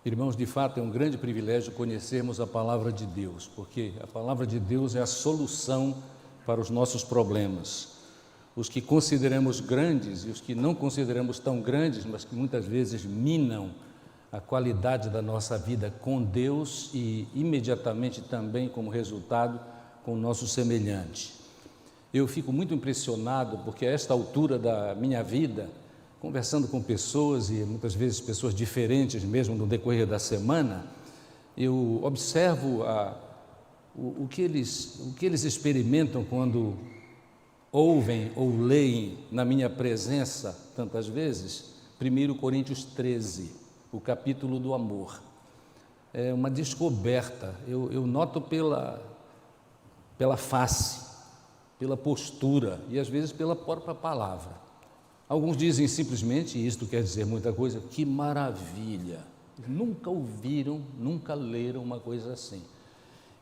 Irmãos, de fato é um grande privilégio conhecermos a palavra de Deus, porque a palavra de Deus é a solução para os nossos problemas. Os que consideramos grandes e os que não consideramos tão grandes, mas que muitas vezes minam a qualidade da nossa vida com Deus e imediatamente também como resultado com o nosso semelhante. Eu fico muito impressionado porque a esta altura da minha vida, conversando com pessoas e muitas vezes pessoas diferentes mesmo no decorrer da semana, eu observo o que eles experimentam quando ouvem ou leem na minha presença, tantas vezes, 1 Coríntios 13, o capítulo do amor. É uma descoberta, eu noto pela face, pela postura e às vezes pela própria palavra. Alguns dizem simplesmente, e isto quer dizer muita coisa, que maravilha, nunca ouviram, nunca leram uma coisa assim.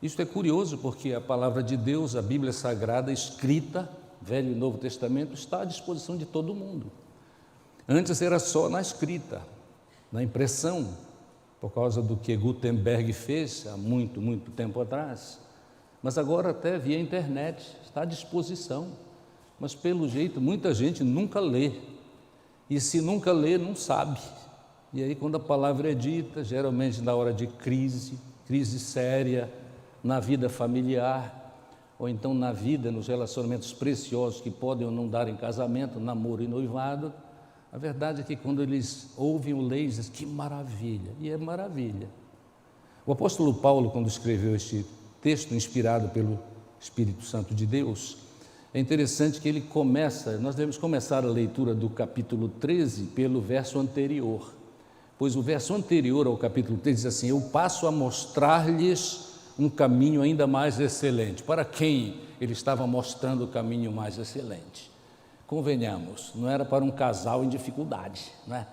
Isto é curioso porque a palavra de Deus, a Bíblia Sagrada, escrita, Velho e Novo Testamento, está à disposição de todo mundo. Antes era só na escrita, na impressão, por causa do que Gutenberg fez há muito, muito tempo atrás, mas agora até via internet, está à disposição. Mas pelo jeito muita gente nunca lê, e se nunca lê não sabe, e aí quando a palavra é dita, geralmente na hora de crise séria, na vida familiar, ou então na vida, nos relacionamentos preciosos que podem ou não dar em casamento, namoro e noivado, a verdade é que quando eles ouvem o leem, dizem que maravilha, e é maravilha. O apóstolo Paulo, quando escreveu este texto inspirado pelo Espírito Santo de Deus, é interessante que nós devemos começar a leitura do capítulo 13 pelo verso anterior, pois o verso anterior ao capítulo 13 diz assim: eu passo a mostrar-lhes um caminho ainda mais excelente. Para quem ele estava mostrando o caminho mais excelente? Convenhamos, não era para um casal em dificuldade, não é?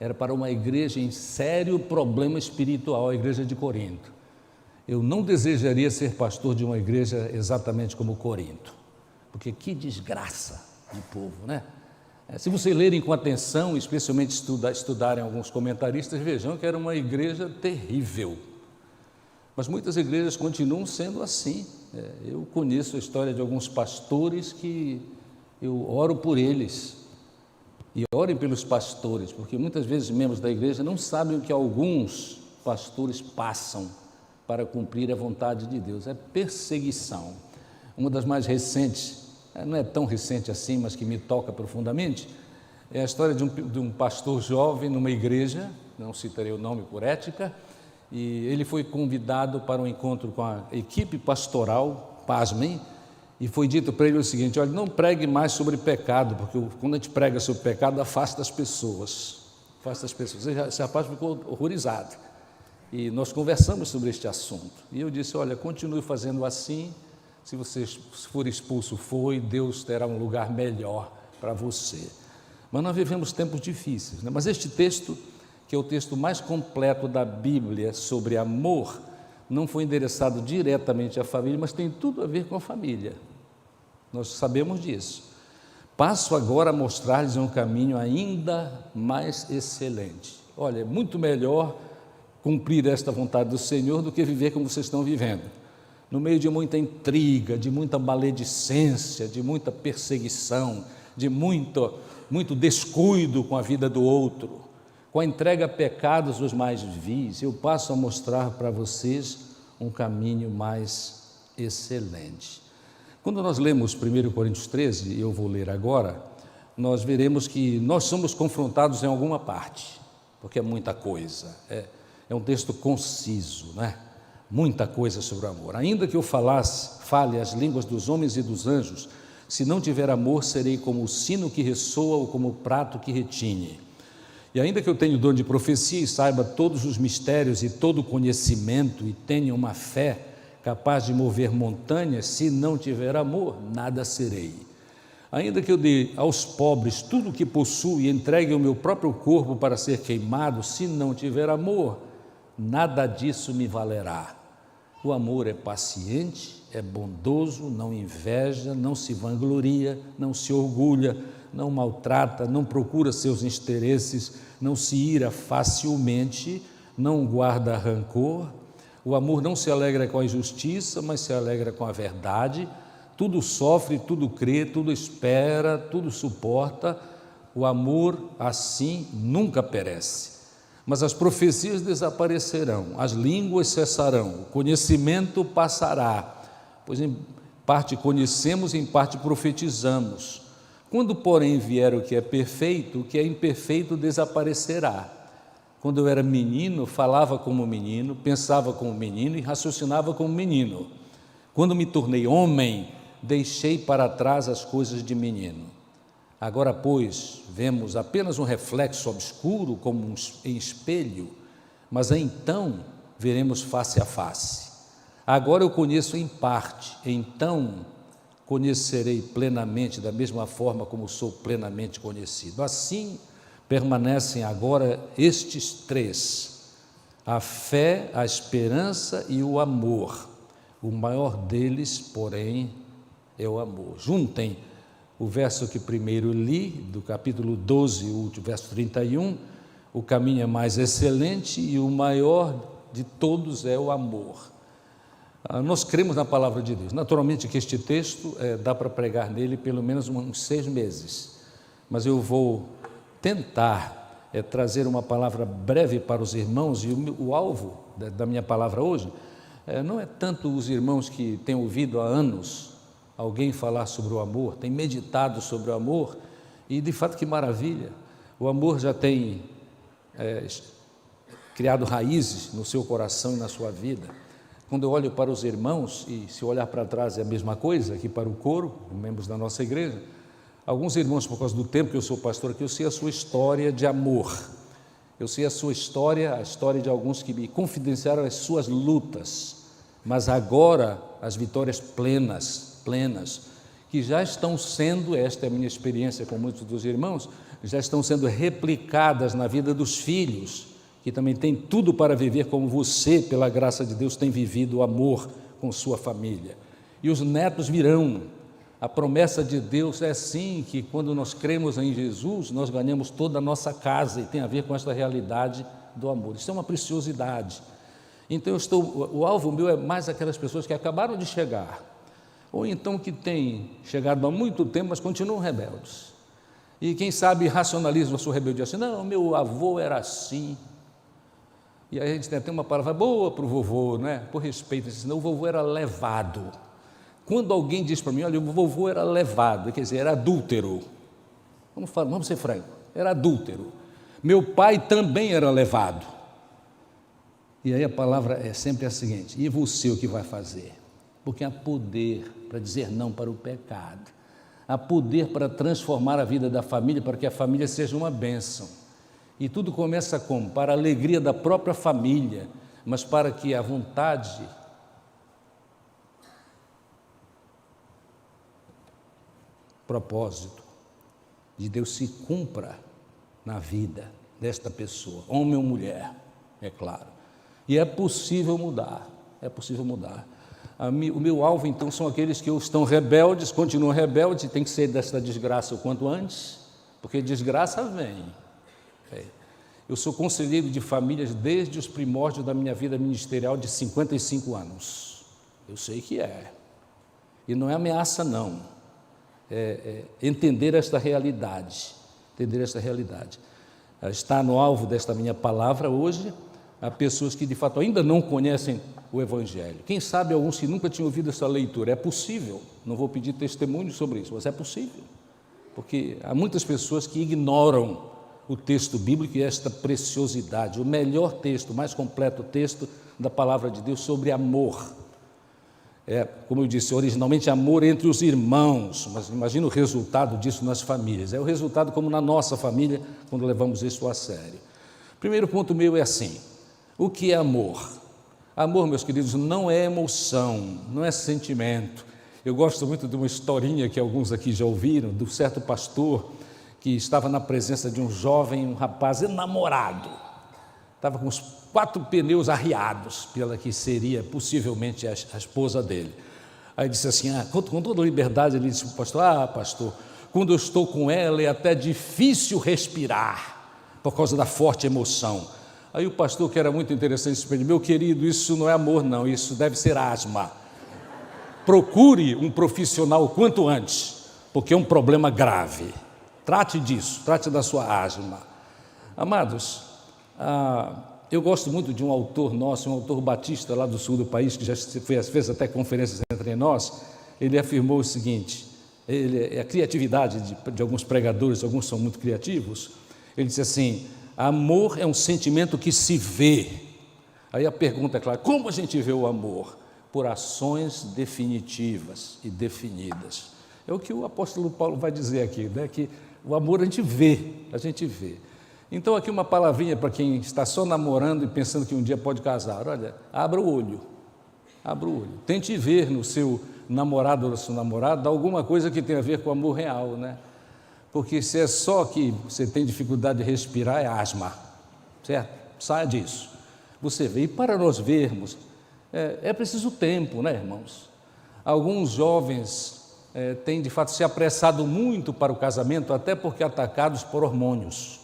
Era para uma igreja em sério problema espiritual, a igreja de Corinto. Eu não desejaria ser pastor de uma igreja exatamente como Corinto, porque que desgraça de povo, né? Se vocês lerem com atenção, especialmente estudarem alguns comentaristas, vejam que era uma igreja terrível. Mas muitas igrejas continuam sendo assim. Eu conheço a história de alguns pastores que eu oro por eles. E orem pelos pastores, porque muitas vezes membros da igreja não sabem o que alguns pastores passam para cumprir a vontade de Deus. É perseguição. Uma das mais recentes, não é tão recente assim, mas que me toca profundamente, é a história de um pastor jovem numa igreja, não citarei o nome por ética, e ele foi convidado para um encontro com a equipe pastoral, pasmem, e foi dito para ele o seguinte: olha, não pregue mais sobre pecado, porque quando a gente prega sobre pecado, afasta as pessoas. Esse rapaz ficou horrorizado, e nós conversamos sobre este assunto, e eu disse: olha, continue fazendo assim. Se você for expulso, Deus terá um lugar melhor para você. Mas nós vivemos tempos difíceis, né? Mas este texto, que é o texto mais completo da Bíblia sobre amor, não foi endereçado diretamente à família, mas tem tudo a ver com a família. Nós sabemos disso. Passo agora a mostrar-lhes um caminho ainda mais excelente. Olha, é muito melhor cumprir esta vontade do Senhor do que viver como vocês estão vivendo, no meio de muita intriga, de muita maledicência, de muita perseguição, de muito descuido com a vida do outro, com a entrega a pecados os mais vis. Eu passo a mostrar para vocês um caminho mais excelente. Quando nós lemos 1 Coríntios 13, eu vou ler agora, nós veremos que nós somos confrontados em alguma parte, porque é muita coisa, é um texto conciso, né? Muita coisa sobre o amor. Ainda que eu fale as línguas dos homens e dos anjos, se não tiver amor, serei como o sino que ressoa ou como o prato que retine. E ainda que eu tenha o dom de profecia e saiba todos os mistérios e todo o conhecimento e tenha uma fé capaz de mover montanhas, se não tiver amor, nada serei. Ainda que eu dê aos pobres tudo o que possuo e entregue o meu próprio corpo para ser queimado, se não tiver amor, nada disso me valerá. O amor é paciente, é bondoso, não inveja, não se vangloria, não se orgulha, não maltrata, não procura seus interesses, não se ira facilmente, não guarda rancor, o amor não se alegra com a injustiça, mas se alegra com a verdade, tudo sofre, tudo crê, tudo espera, tudo suporta. O amor, assim, nunca perece. Mas as profecias desaparecerão, as línguas cessarão, o conhecimento passará, pois em parte conhecemos, em parte profetizamos. Quando, porém, vier o que é perfeito, o que é imperfeito desaparecerá. Quando eu era menino, falava como menino, pensava como menino e raciocinava como menino. Quando me tornei homem, deixei para trás as coisas de menino. Agora, pois, vemos apenas um reflexo obscuro como em espelho, mas então veremos face a face. Agora eu conheço em parte, então conhecerei plenamente, da mesma forma como sou plenamente conhecido. Assim permanecem agora estes três: a fé, a esperança e o amor. O maior deles, porém, é o amor. Juntem o verso que primeiro li, do capítulo 12, o verso 31, o caminho é mais excelente e o maior de todos é o amor. Nós cremos na palavra de Deus. Naturalmente que este texto dá para pregar nele pelo menos uns 6 meses, mas eu vou tentar trazer uma palavra breve para os irmãos, e o alvo da minha palavra hoje não é tanto os irmãos que têm ouvido há anos alguém falar sobre o amor, têm meditado sobre o amor, e de fato que maravilha, o amor já tem criado raízes no seu coração e na sua vida. Quando eu olho para os irmãos, e se olhar para trás é a mesma coisa, aqui para o coro, membros da nossa igreja, alguns irmãos, por causa do tempo que eu sou pastor aqui, eu sei a sua história de amor, eu sei a sua história, a história de alguns que me confidenciaram as suas lutas, mas agora as vitórias plenas, que já estão sendo, esta é a minha experiência com muitos dos irmãos, já estão sendo replicadas na vida dos filhos, que também tem tudo para viver como você, pela graça de Deus, tem vivido o amor com sua família. E os netos virão. A promessa de Deus é assim, que quando nós cremos em Jesus, nós ganhamos toda a nossa casa, e tem a ver com esta realidade do amor. Isso é uma preciosidade. Então o alvo meu é mais aquelas pessoas que acabaram de chegar, ou então que têm chegado há muito tempo, mas continuam rebeldes. E quem sabe racionalizam a sua rebeldia assim: não, meu avô era assim. E aí a gente tem uma palavra boa para o vovô, né? Por respeito, senão o vovô era levado. Quando alguém diz para mim: olha, o vovô era levado, quer dizer, era adúltero. Vamos ser francos, era adúltero. Meu pai também era levado. E aí a palavra é sempre a seguinte: e você o que vai fazer? Porque há poder para dizer não para o pecado, há poder para transformar a vida da família, para que a família seja uma bênção. E tudo começa como? Para a alegria da própria família, mas para que a vontade propósito de Deus se cumpra na vida desta pessoa, homem ou mulher, é claro. E é possível mudar, O meu alvo, então, são aqueles que estão rebeldes, continuam rebeldes, e tem que sair desta desgraça o quanto antes, porque desgraça vem. Eu sou conselheiro de famílias desde os primórdios da minha vida ministerial de 55 anos. Eu sei que é. E não é ameaça, não. Entender esta realidade. Está no alvo desta minha palavra hoje a pessoas que de fato ainda não conhecem o Evangelho. Quem sabe alguns que nunca tinham ouvido essa leitura. É possível, não vou pedir testemunho sobre isso, mas é possível. Porque há muitas pessoas que ignoram o texto bíblico e esta preciosidade, o melhor texto, o mais completo texto da palavra de Deus sobre amor. Como eu disse, originalmente amor entre os irmãos, mas imagina o resultado disso nas famílias. É o resultado como na nossa família, quando levamos isso a sério. Primeiro ponto meu é assim: o que é amor? Amor, meus queridos, não é emoção, não é sentimento. Eu gosto muito de uma historinha que alguns aqui já ouviram, de um certo pastor que estava na presença de um rapaz enamorado, estava com os 4 pneus arriados pela que seria possivelmente a esposa dele. Aí disse assim, com toda liberdade, ele disse para o pastor: pastor, quando eu estou com ela é até difícil respirar, por causa da forte emoção. Aí o pastor, que era muito interessante, disse para ele: meu querido, isso não é amor não, isso deve ser asma. Procure um profissional quanto antes, porque é um problema grave. Trate disso, trate da sua asma. Amados, eu gosto muito de um autor nosso, um autor batista lá do sul do país, que já fez até conferências entre nós. Ele afirmou o seguinte: a criatividade de alguns pregadores, alguns são muito criativos. Ele disse assim: amor é um sentimento que se vê. Aí a pergunta é clara: como a gente vê o amor? Por ações definitivas e definidas. É o que o apóstolo Paulo vai dizer aqui, né? Que o amor a gente vê. Então aqui uma palavrinha para quem está só namorando e pensando que um dia pode casar. Olha, abra o olho, tente ver no seu namorado ou na sua namorada alguma coisa que tenha a ver com o amor real, né? Porque se é só que você tem dificuldade de respirar, é asma, certo? Saia disso. Você vê, e para nós vermos, é preciso tempo, né, irmãos? Alguns jovens têm de fato se apressado muito para o casamento, até porque atacados por hormônios.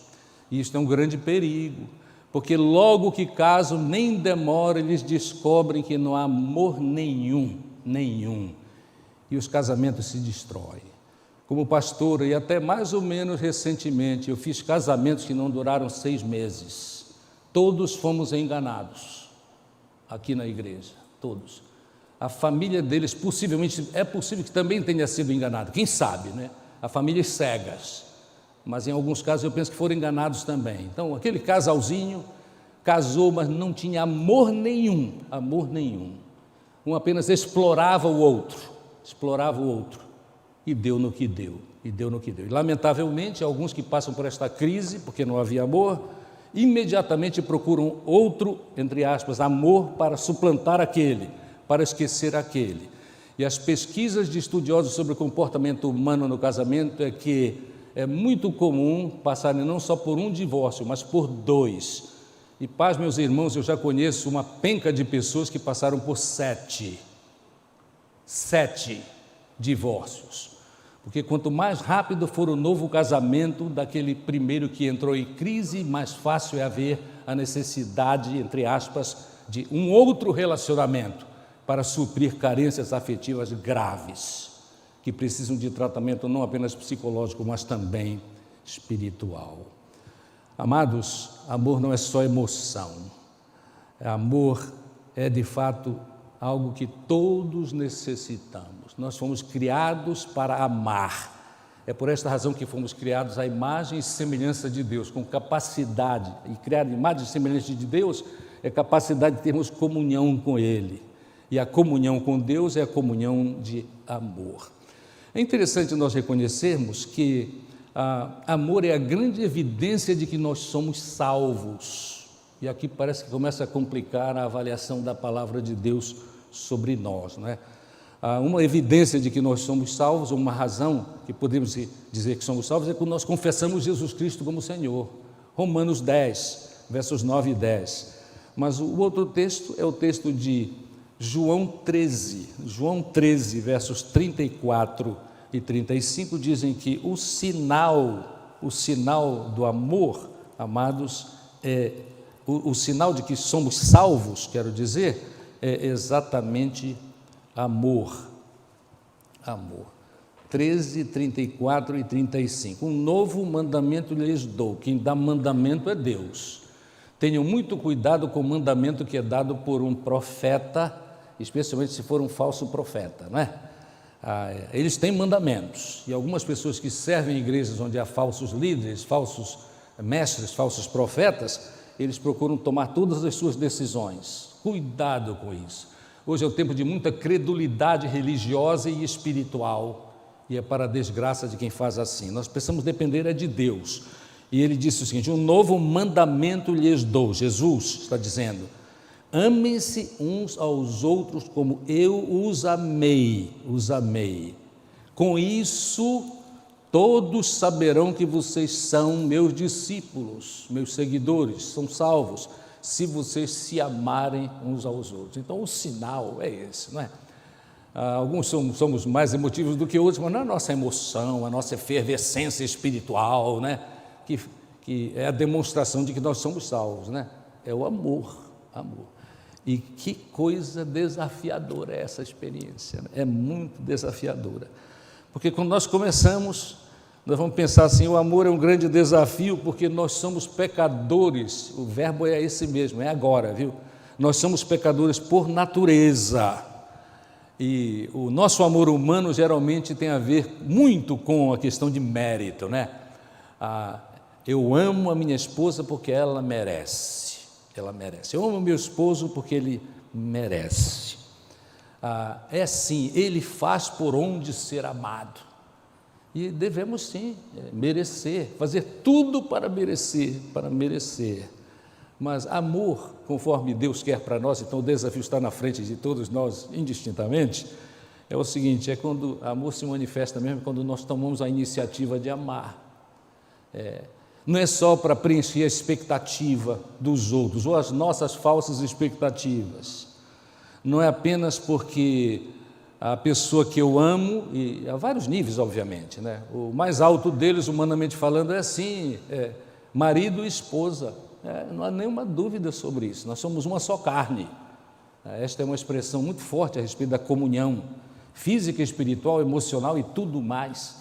E isso é um grande perigo, porque logo que casam, nem demora, eles descobrem que não há amor nenhum, e os casamentos se destroem. Como pastor, e até mais ou menos recentemente, eu fiz casamentos que não duraram 6 meses. Todos fomos enganados aqui na igreja, todos. A família deles, possivelmente, é possível que também tenha sido enganada, quem sabe, né? A família cegas, mas em alguns casos eu penso que foram enganados também. Então, aquele casalzinho casou, mas não tinha amor nenhum. Um apenas explorava o outro, e deu no que deu. E lamentavelmente, alguns que passam por esta crise, porque não havia amor, imediatamente procuram outro, entre aspas, amor para suplantar aquele, para esquecer aquele. E as pesquisas de estudiosos sobre o comportamento humano no casamento é que é muito comum passarem não só por um divórcio, mas por 2. E paz, meus irmãos, eu já conheço uma penca de pessoas que passaram por 7 divórcios. Porque quanto mais rápido for o novo casamento daquele primeiro que entrou em crise, mais fácil é haver a necessidade, entre aspas, de um outro relacionamento para suprir carências afetivas graves, que precisam de tratamento não apenas psicológico, mas também espiritual. Amados, amor não é só emoção. Amor é, de fato, algo que todos necessitamos. Nós fomos criados para amar. É por esta razão que fomos criados à imagem e semelhança de Deus, com capacidade, e criar a imagem e semelhança de Deus é capacidade de termos comunhão com Ele. E a comunhão com Deus é a comunhão de amor. É interessante nós reconhecermos que amor é a grande evidência de que nós somos salvos. E aqui parece que começa a complicar a avaliação da palavra de Deus sobre nós, não é? Uma evidência de que nós somos salvos, uma razão que podemos dizer que somos salvos, é quando nós confessamos Jesus Cristo como Senhor. Romanos 10, versos 9 e 10. Mas o outro texto é o texto de João 13, versos 34 e 35, dizem que o sinal do amor, amados, o sinal de que somos salvos, quero dizer, é exatamente amor. 13, 34 e 35. Um novo mandamento lhes dou. Quem dá mandamento é Deus. Tenham muito cuidado com o mandamento que é dado por um profeta, especialmente se for um falso profeta, não é? Eles têm mandamentos, e algumas pessoas que servem em igrejas onde há falsos líderes, falsos mestres, falsos profetas, eles procuram tomar todas as suas decisões. Cuidado com isso. Hoje é o tempo de muita credulidade religiosa e espiritual, e é para a desgraça de quem faz assim. Nós precisamos depender de Deus. E ele disse o seguinte: um novo mandamento lhes dou. Jesus está dizendo: amem-se uns aos outros como eu os amei. Com isso, todos saberão que vocês são meus discípulos, meus seguidores, são salvos, se vocês se amarem uns aos outros. Então, o sinal é esse, não é? Alguns somos mais emotivos do que outros, mas não é a nossa emoção, a nossa efervescência espiritual, né? Que é a demonstração de que nós somos salvos, né? É o amor, amor. E que coisa desafiadora é essa experiência, né? É muito desafiadora. Porque quando nós começamos, nós vamos pensar assim, o amor é um grande desafio, porque nós somos pecadores, o verbo é esse mesmo, é agora, viu? Nós somos pecadores por natureza, e o nosso amor humano geralmente tem a ver muito com a questão de mérito, né? Eu amo a minha esposa porque ela merece, eu amo meu esposo porque ele merece. É sim, ele faz por onde ser amado. E devemos sim merecer, fazer tudo para merecer. Mas amor, conforme Deus quer para nós, então o desafio está na frente de todos nós indistintamente, é o seguinte, é quando amor se manifesta mesmo, quando nós tomamos a iniciativa de amar. Não é só para preencher a expectativa dos outros, ou as nossas falsas expectativas. Não é apenas porque a pessoa que eu amo, e há vários níveis, obviamente, né? O mais alto deles, humanamente falando, é assim, marido e esposa, não há nenhuma dúvida sobre isso, nós somos uma só carne. Esta é uma expressão muito forte a respeito da comunhão física, espiritual, emocional e tudo mais,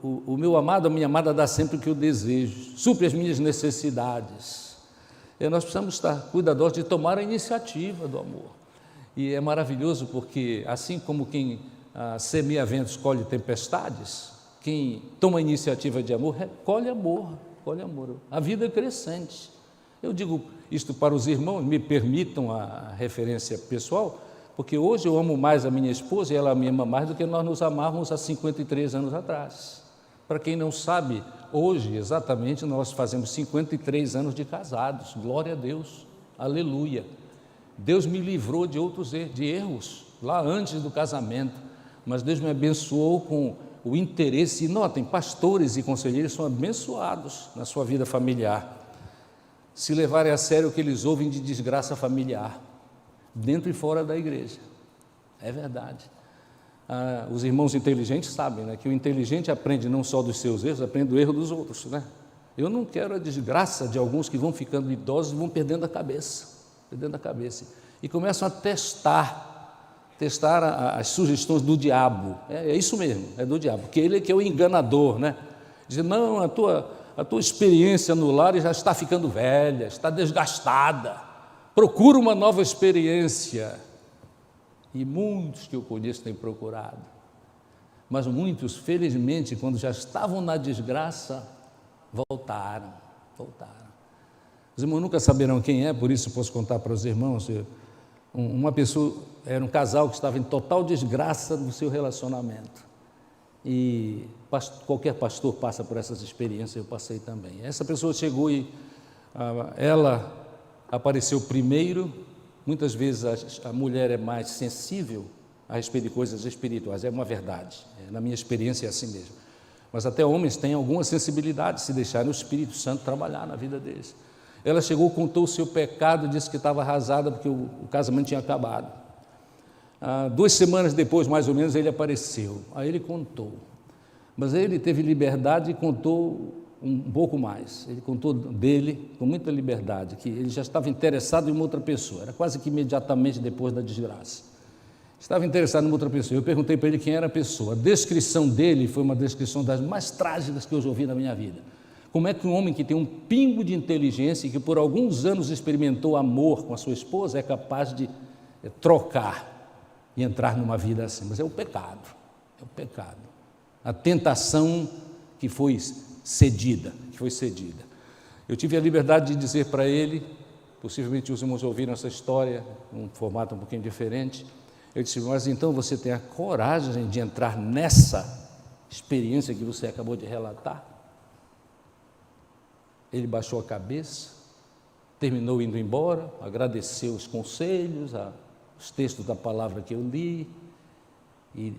o meu amado, a minha amada dá sempre o que eu desejo, supre as minhas necessidades. Nós precisamos estar cuidadosos de tomar a iniciativa do amor. E é maravilhoso porque, assim como quem semeia ventos colhe tempestades, quem toma a iniciativa de amor, colhe amor. A vida é crescente. Eu digo isto para os irmãos, me permitam a referência pessoal, porque hoje eu amo mais a minha esposa e ela me ama mais do que nós nos amávamos há 53 anos atrás. Para quem não sabe, hoje exatamente nós fazemos 53 anos de casados, glória a Deus, aleluia. Deus me livrou de outros erros, lá antes do casamento, mas Deus me abençoou com o interesse, e notem, pastores e conselheiros são abençoados na sua vida familiar, se levarem a sério o que eles ouvem de desgraça familiar, dentro e fora da igreja, é verdade. Os irmãos inteligentes sabem, né, que o inteligente aprende não só dos seus erros, aprende do erro dos outros, né? Eu não quero a desgraça de alguns que vão ficando idosos e vão perdendo a cabeça, e começam a testar as sugestões do diabo. É isso mesmo, é do diabo, porque ele é que é o enganador, né? Diz, não, a tua experiência no lar já está ficando velha, está desgastada, procura uma nova experiência. E muitos que eu conheço têm procurado, mas muitos, felizmente, quando já estavam na desgraça, voltaram. Os irmãos nunca saberão quem é, por isso posso contar para os irmãos. Uma pessoa, era um casal que estava em total desgraça no seu relacionamento, e qualquer pastor passa por essas experiências, eu passei também. Essa pessoa chegou e ela apareceu primeiro. Muitas vezes a mulher é mais sensível a respeito de coisas espirituais, é uma verdade, na minha experiência é assim mesmo, mas até homens têm alguma sensibilidade se deixarem o Espírito Santo trabalhar na vida deles. Ela chegou, contou o seu pecado, disse que estava arrasada porque o casamento tinha acabado. 2 semanas depois, mais ou menos, ele apareceu, aí ele contou, mas aí ele teve liberdade e contou um pouco mais. Ele contou dele com muita liberdade, que ele já estava interessado em uma outra pessoa, era quase que imediatamente depois da desgraça, estava interessado em uma outra pessoa. Eu perguntei para ele quem era a pessoa, a descrição dele foi uma descrição das mais trágicas que eu já ouvi na minha vida. Como é que um homem que tem um pingo de inteligência e que por alguns anos experimentou amor com a sua esposa é capaz de trocar e entrar numa vida assim? Mas é o pecado, a tentação que foi cedida. Eu tive a liberdade de dizer para ele, possivelmente os irmãos ouviram essa história, num formato um pouquinho diferente, eu disse, mas então você tem a coragem de entrar nessa experiência que você acabou de relatar? Ele baixou a cabeça, terminou indo embora, agradeceu os conselhos, os textos da palavra que eu li, e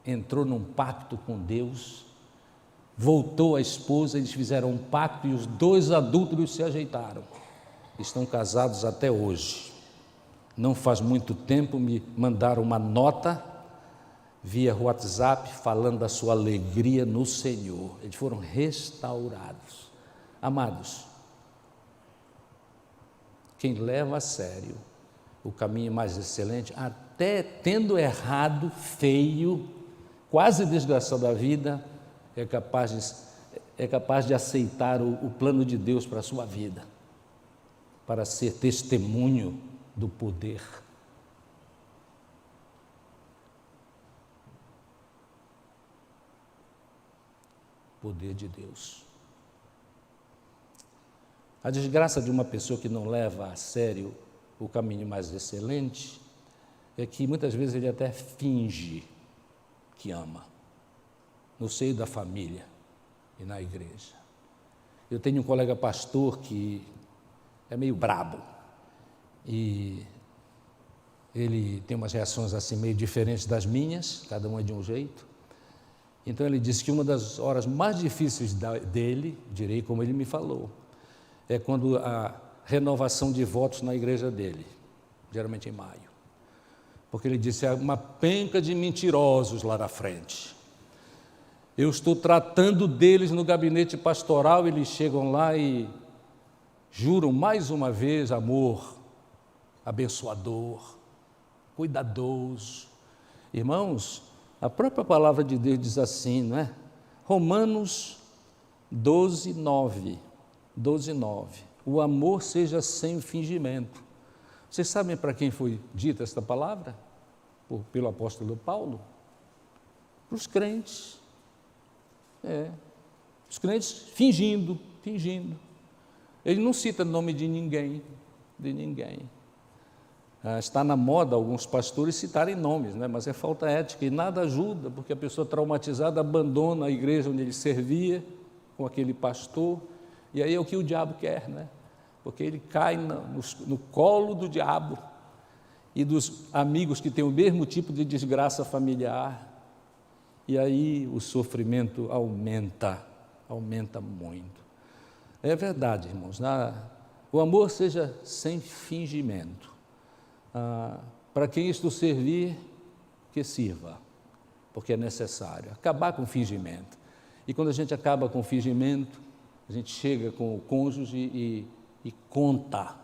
entrou num pacto com Deus. Voltou a esposa, eles fizeram um pacto e os 2 adúlteros se ajeitaram, estão casados até hoje. Não faz muito tempo me mandaram uma nota via WhatsApp falando da sua alegria no Senhor, eles foram restaurados. Amados, quem leva a sério o caminho mais excelente, até tendo errado, feio, quase desgraçado da vida, é capaz de aceitar o plano de Deus para a sua vida, para ser testemunho do poder. Poder de Deus. A desgraça de uma pessoa que não leva a sério o caminho mais excelente é que muitas vezes ele até finge que ama, no seio da família e na igreja. Eu tenho um colega pastor que é meio brabo e ele tem umas reações assim meio diferentes das minhas, cada uma de um jeito. Então ele disse que uma das horas mais difíceis dele, direi como ele me falou, é quando a renovação de votos na igreja dele, geralmente em maio. Porque ele disse, há uma penca de mentirosos lá na frente. Eu estou tratando deles no gabinete pastoral, eles chegam lá e juram mais uma vez amor, abençoador, cuidadoso. Irmãos, a própria palavra de Deus diz assim, não é? Romanos 12:9. O amor seja sem fingimento. Vocês sabem para quem foi dita esta palavra? Pelo apóstolo Paulo? Para os crentes. Os crentes fingindo. Ele não cita nome de ninguém. Está na moda alguns pastores citarem nomes, né? Mas é falta ética e nada ajuda, porque a pessoa traumatizada abandona a igreja onde ele servia com aquele pastor, e aí é o que o diabo quer, né? Porque ele cai no colo do diabo e dos amigos que têm o mesmo tipo de desgraça familiar, e aí o sofrimento aumenta muito. É verdade, irmãos, o amor seja sem fingimento. Para quem isto servir, que sirva, porque é necessário acabar com o fingimento. E quando a gente acaba com o fingimento, a gente chega com o cônjuge e conta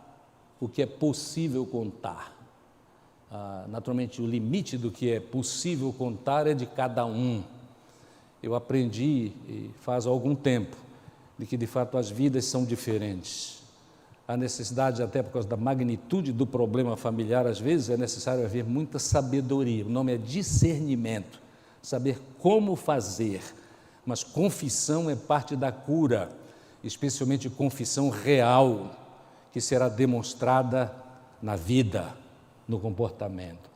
o que é possível contar. Naturalmente, o limite do que é possível contar é de cada um. Eu aprendi, faz algum tempo, de que de fato as vidas são diferentes. A necessidade, até por causa da magnitude do problema familiar, às vezes é necessário haver muita sabedoria. O nome é discernimento, saber como fazer. Mas confissão é parte da cura, especialmente confissão real, que será demonstrada na vida, no comportamento.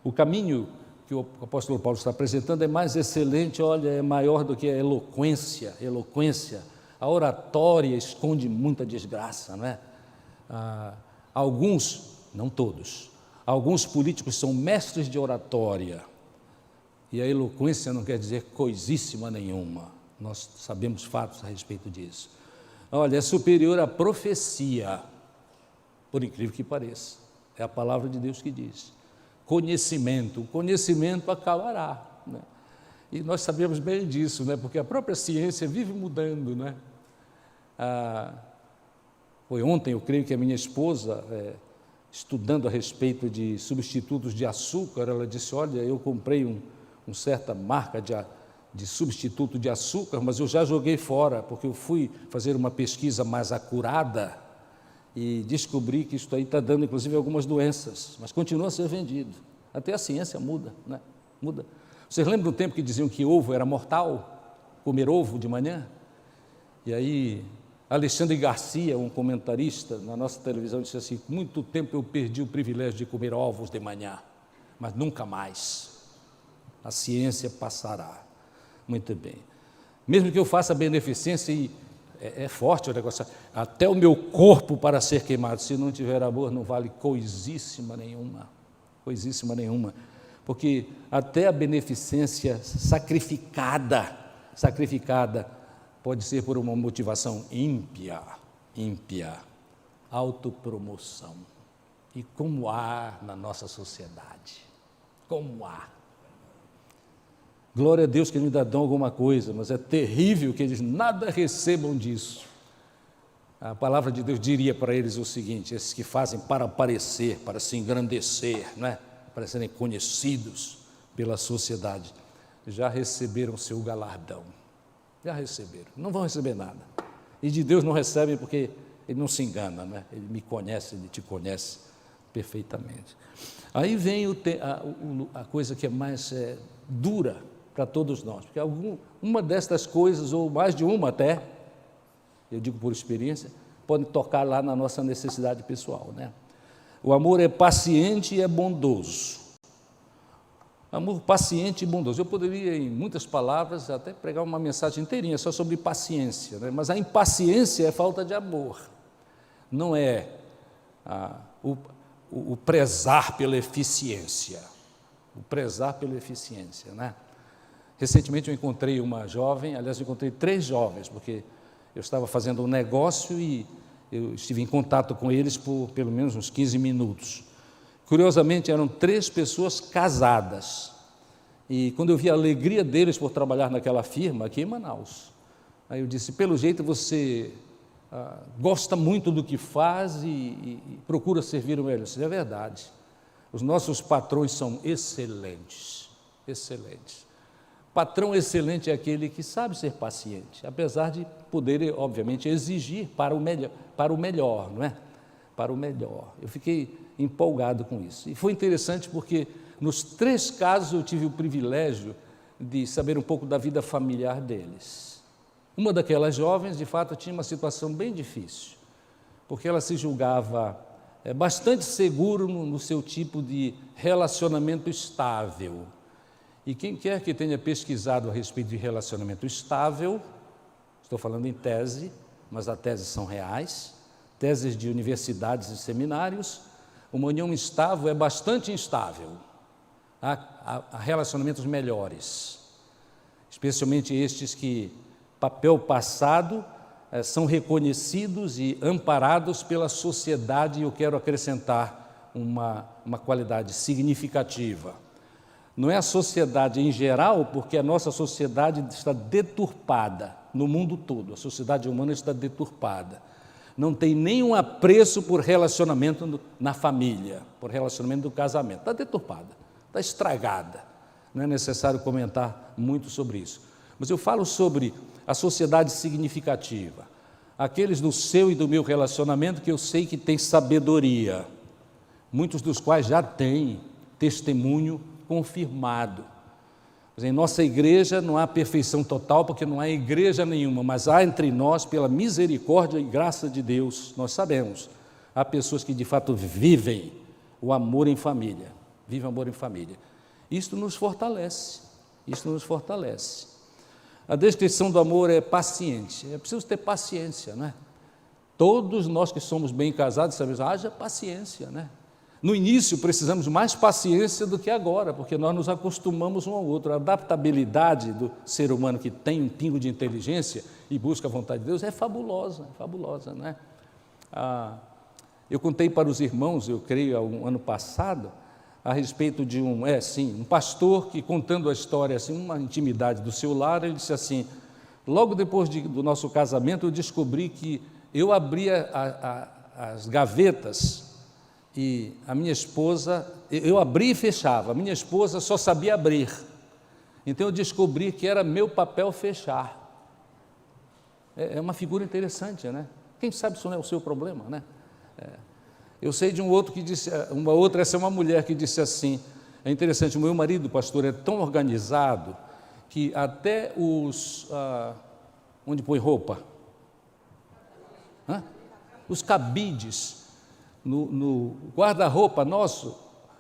O caminho que o apóstolo Paulo está apresentando é mais excelente, é maior do que a eloquência. A oratória esconde muita desgraça, não é? Alguns, não todos, alguns políticos são mestres de oratória, e a eloquência não quer dizer coisíssima nenhuma, nós sabemos fatos a respeito disso. É superior à profecia, por incrível que pareça, é a palavra de Deus que diz. O conhecimento acabará, né? E nós sabemos bem disso, né? Porque a própria ciência vive mudando, né? Foi ontem, eu creio que a minha esposa, estudando a respeito de substitutos de açúcar, ela disse, eu comprei uma certa marca de substituto de açúcar, mas eu já joguei fora, porque eu fui fazer uma pesquisa mais acurada e descobri que isso aí está dando, inclusive, algumas doenças, mas continua a ser vendido. Até a ciência muda, né? Muda. Vocês lembram do tempo que diziam que ovo era mortal? Comer ovo de manhã? E aí, Alexandre Garcia, um comentarista na nossa televisão, disse assim, muito tempo eu perdi o privilégio de comer ovos de manhã, mas nunca mais. A ciência passará. Muito bem. Mesmo que eu faça beneficência, e é forte o negócio, até o meu corpo para ser queimado, se não tiver amor, não vale coisíssima nenhuma, porque até a beneficência sacrificada, pode ser por uma motivação ímpia, autopromoção. E como há na nossa sociedade, como há. Glória a Deus que ainda dão alguma coisa, mas é terrível que eles nada recebam disso. A palavra de Deus diria para eles o seguinte: esses que fazem para aparecer, para se engrandecer, não é? Para serem conhecidos pela sociedade, já receberam seu galardão. Já receberam, não vão receber nada. E de Deus não recebem porque Ele não se engana, né? Ele me conhece, Ele te conhece perfeitamente. Aí vem a coisa que é mais dura para todos nós, porque uma destas coisas, ou mais de uma até, eu digo por experiência, pode tocar lá na nossa necessidade pessoal, né? O amor é paciente e é bondoso. Amor paciente e bondoso. Eu poderia, em muitas palavras, até pregar uma mensagem inteirinha só sobre paciência, né? Mas a impaciência é falta de amor. Não é o prezar pela eficiência. O prezar pela eficiência, né? Recentemente eu encontrei uma jovem, aliás, eu encontrei 3 jovens, porque eu estava fazendo um negócio e eu estive em contato com eles por pelo menos uns 15 minutos. Curiosamente, eram 3 pessoas casadas. E quando eu vi a alegria deles por trabalhar naquela firma aqui em Manaus, aí eu disse: pelo jeito você gosta muito do que faz e procura servir o melhor. Isso é verdade. Os nossos patrões são excelentes, excelentes. Patrão excelente é aquele que sabe ser paciente, apesar de poder, obviamente, exigir para o melhor, não é? Para o melhor. Eu fiquei empolgado com isso. E foi interessante porque nos 3 casos eu tive o privilégio de saber um pouco da vida familiar deles. Uma daquelas jovens, de fato, tinha uma situação bem difícil, porque ela se julgava bastante seguro no seu tipo de relacionamento estável. E quem quer que tenha pesquisado a respeito de relacionamento estável, estou falando em tese, mas as teses são reais, teses de universidades e seminários, uma união estável é bastante instável. Há relacionamentos melhores, especialmente estes que, papel passado, são reconhecidos e amparados pela sociedade, e eu quero acrescentar uma qualidade significativa. Não é a sociedade em geral, porque a nossa sociedade está deturpada no mundo todo, a sociedade humana está deturpada. Não tem nenhum apreço por relacionamento na família, por relacionamento do casamento, está deturpada, está estragada. Não é necessário comentar muito sobre isso. Mas eu falo sobre a sociedade significativa, aqueles do seu e do meu relacionamento que eu sei que tem sabedoria, muitos dos quais já têm testemunho confirmado. Em nossa igreja não há perfeição total, porque não há igreja nenhuma, mas há entre nós, pela misericórdia e graça de Deus, nós sabemos, há pessoas que de fato vivem o amor em família, vivem o amor em família. Isto nos fortalece, isto nos fortalece. A descrição do amor é paciente, é preciso ter paciência, não é? Todos nós que somos bem casados sabemos, haja paciência, né? No início precisamos mais paciência do que agora, porque nós nos acostumamos um ao outro. A adaptabilidade do ser humano que tem um pingo de inteligência e busca a vontade de Deus é fabulosa, não é? Eu contei para os irmãos, eu creio, um ano passado, a respeito de um pastor que, contando a história, assim, uma intimidade do seu lar, ele disse assim: logo depois do nosso casamento, eu descobri que eu abria as gavetas e a minha esposa, eu abria e fechava, a minha esposa só sabia abrir. Então eu descobri que era meu papel fechar. É uma figura interessante, né? Quem sabe isso não é o seu problema, né? Eu sei de um outro que disse, essa é uma mulher que disse assim, é interessante, o meu marido, pastor, é tão organizado que até onde põe roupa, os cabides, no guarda-roupa nosso,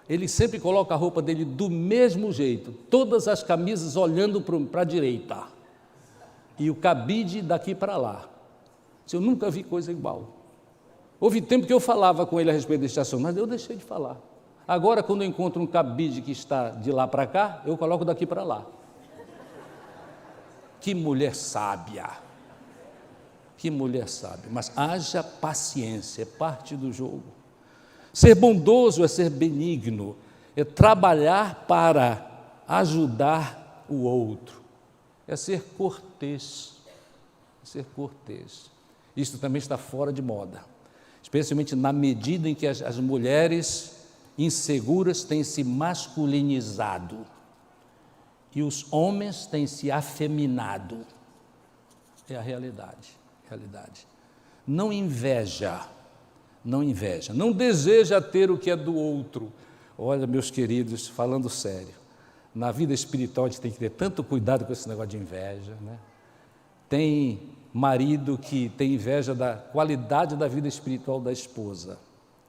ele sempre coloca a roupa dele do mesmo jeito, todas as camisas olhando para a direita, e o cabide daqui para lá. Eu nunca vi coisa igual. Houve tempo que eu falava com ele a respeito deste assunto, mas eu deixei de falar. Agora, quando eu encontro um cabide que está de lá para cá, eu coloco daqui para lá. Que mulher sábia! Que mulher sábia! Mas haja paciência, é parte do jogo. Ser bondoso é ser benigno, é trabalhar para ajudar o outro, é ser cortês, é ser cortês. Isso também está fora de moda, especialmente na medida em que as mulheres inseguras têm se masculinizado e os homens têm se afeminado. É a realidade. Não inveja, não deseja ter o que é do outro. Olha, meus queridos, falando sério, na vida espiritual a gente tem que ter tanto cuidado com esse negócio de inveja, né? Tem marido que tem inveja da qualidade da vida espiritual da esposa,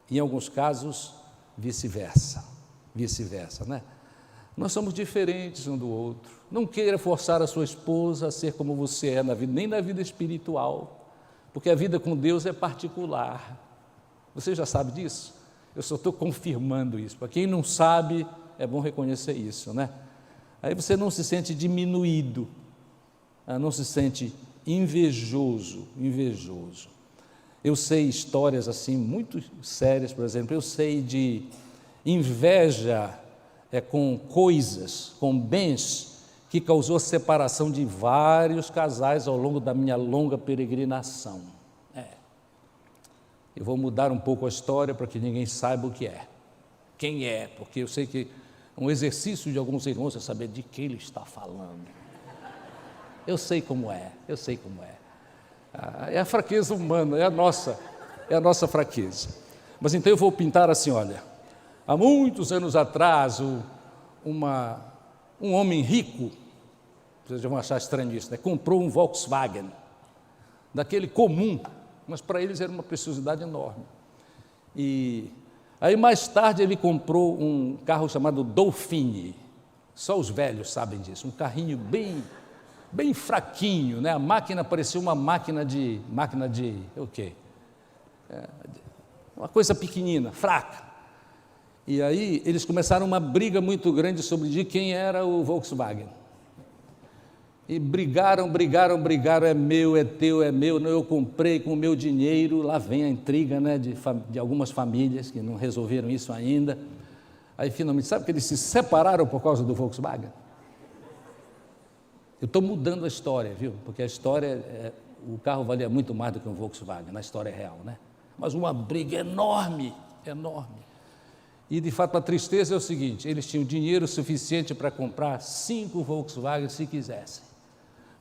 e em alguns casos vice-versa, né? Nós somos diferentes um do outro. Não queira forçar a sua esposa a ser como você é na vida, nem na vida espiritual, porque a vida com Deus é particular. Você já sabe disso? Eu só estou confirmando isso. Para quem não sabe, é bom reconhecer isso, né? Aí você não se sente diminuído, não se sente invejoso. Eu sei histórias assim muito sérias, por exemplo, eu sei de inveja com coisas, com bens, que causou a separação de vários casais ao longo da minha longa peregrinação. Eu vou mudar um pouco a história para que ninguém saiba o que é, quem é, porque eu sei que um exercício de alguns irmãos é saber de que ele está falando. Eu sei como é. É a fraqueza humana, é a nossa fraqueza. Mas então eu vou pintar assim, olha, há muitos anos atrás, um homem rico, vocês já vão achar estranho isso, né? Comprou um Volkswagen, daquele comum, mas para eles era uma preciosidade enorme. E aí mais tarde ele comprou um carro chamado Dolphine, só os velhos sabem disso, um carrinho bem fraquinho, né? A máquina parecia uma máquina de o quê? Uma coisa pequenina, fraca. E aí eles começaram uma briga muito grande sobre de quem era o Volkswagen. E brigaram, é meu, é teu, é meu, não, eu comprei com o meu dinheiro. Lá vem a intriga, né, de algumas famílias que não resolveram isso ainda. Aí finalmente, sabe que eles se separaram por causa do Volkswagen? Eu estou mudando a história, viu? Porque a história, o carro valia muito mais do que um Volkswagen, na história real, né? Mas uma briga enorme. E de fato a tristeza é o seguinte, eles tinham dinheiro suficiente para comprar 5 Volkswagen se quisessem.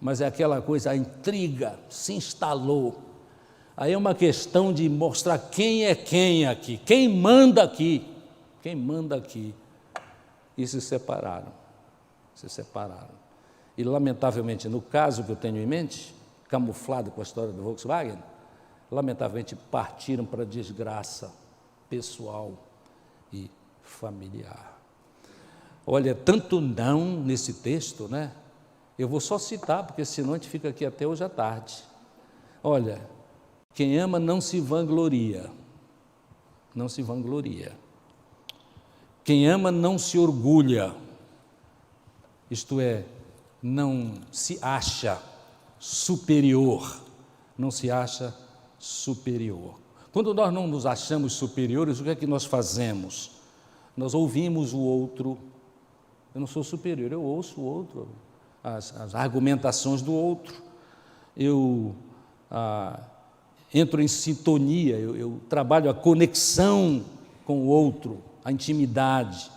Mas é aquela coisa, a intriga se instalou. Aí é uma questão de mostrar quem é quem aqui, quem manda aqui. E se separaram. E, lamentavelmente, no caso que eu tenho em mente, camuflado com a história do Volkswagen, lamentavelmente partiram para a desgraça pessoal e familiar. Olha, tanto não nesse texto, né? Eu vou só citar, porque senão a gente fica aqui até hoje à tarde. Olha, quem ama não se vangloria. Quem ama não se orgulha. Isto é, não se acha superior. Quando nós não nos achamos superiores, o que é que nós fazemos? Nós ouvimos o outro. Eu não sou superior, eu ouço o outro, as argumentações do outro. Eu entro em sintonia, eu trabalho a conexão com o outro, a intimidade.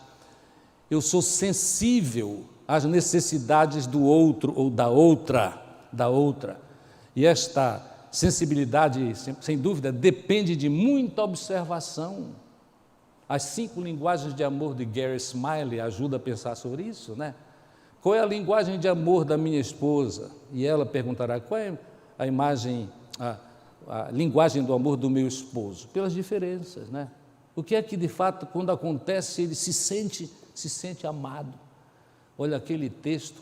Eu sou sensível às necessidades do outro ou da outra. E esta sensibilidade, sem dúvida, depende de muita observação. As 5 linguagens de amor de Gary Smiley ajudam a pensar sobre isso, né? Qual é a linguagem de amor da minha esposa? E ela perguntará, qual é a linguagem do amor do meu esposo? Pelas diferenças, né? O que é que, de fato, quando acontece, ele se sente amado? Olha aquele texto,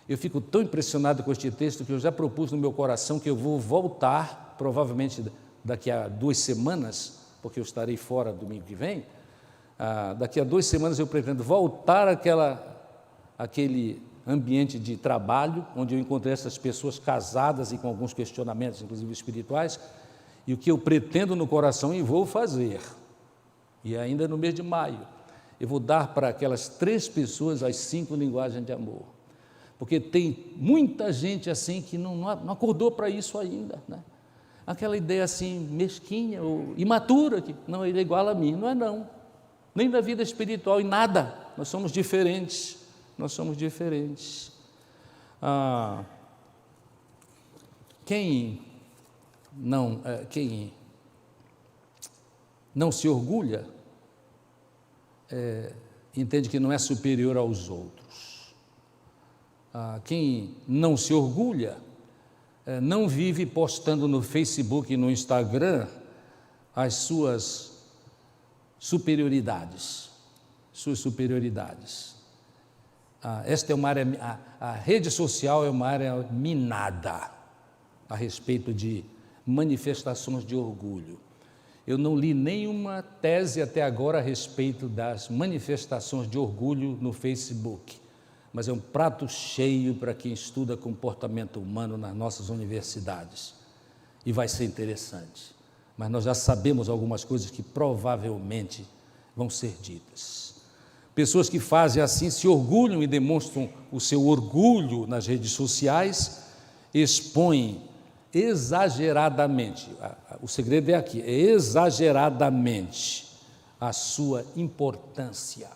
eu fico tão impressionado com este texto que eu já propus no meu coração que eu vou voltar, provavelmente daqui a 2 semanas, porque eu estarei fora domingo que vem. Daqui a 2 semanas eu pretendo voltar àquele ambiente de trabalho, onde eu encontrei essas pessoas casadas e com alguns questionamentos, inclusive espirituais, e o que eu pretendo no coração e vou fazer, e ainda no mês de maio, eu vou dar para aquelas 3 pessoas as 5 linguagens de amor, porque tem muita gente assim que não acordou para isso ainda, né? aquela ideia assim mesquinha ou imatura, que não, ele é igual a mim. Não é não, nem na vida espiritual, em nada. Nós somos diferentes, quem não se orgulha, entende que não é superior aos outros. Quem não se orgulha, não vive postando no Facebook e no Instagram as suas superioridades. Esta é uma área, a rede social é uma área minada a respeito de manifestações de orgulho. Eu não li nenhuma tese até agora a respeito das manifestações de orgulho no Facebook, mas é um prato cheio para quem estuda comportamento humano nas nossas universidades. E vai ser interessante. Mas nós já sabemos algumas coisas que provavelmente vão ser ditas. Pessoas que fazem assim, se orgulham e demonstram o seu orgulho nas redes sociais, expõem exageradamente, o segredo é aqui, é exageradamente a sua importância,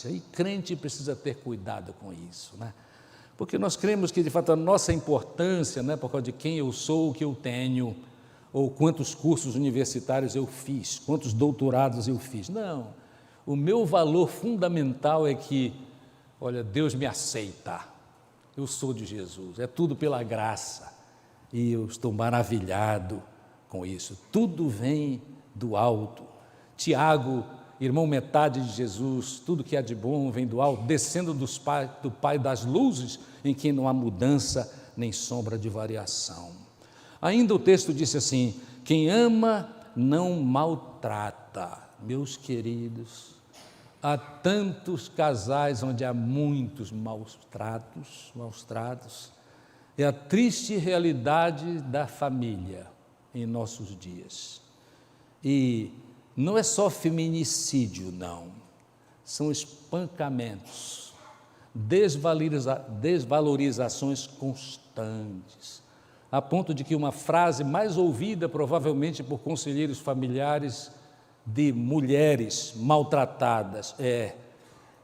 e crente precisa ter cuidado com isso, né? Porque nós cremos que de fato a nossa importância não é por causa de quem eu sou, o que eu tenho, ou quantos cursos universitários eu fiz, quantos doutorados eu fiz, não, o meu valor fundamental é que, olha, Deus me aceita, eu sou de Jesus, é tudo pela graça, e eu estou maravilhado com isso, tudo vem do alto. Tiago, irmão metade de Jesus, tudo que há de bom vem do alto, descendo do Pai das luzes, em quem não há mudança nem sombra de variação. Ainda o texto disse assim, quem ama não maltrata. Meus queridos, há tantos casais onde há muitos maus tratos, é a triste realidade da família em nossos dias. E não é só feminicídio, não, são espancamentos, desvalorizações constantes, a ponto de que uma frase mais ouvida provavelmente por conselheiros familiares de mulheres maltratadas é: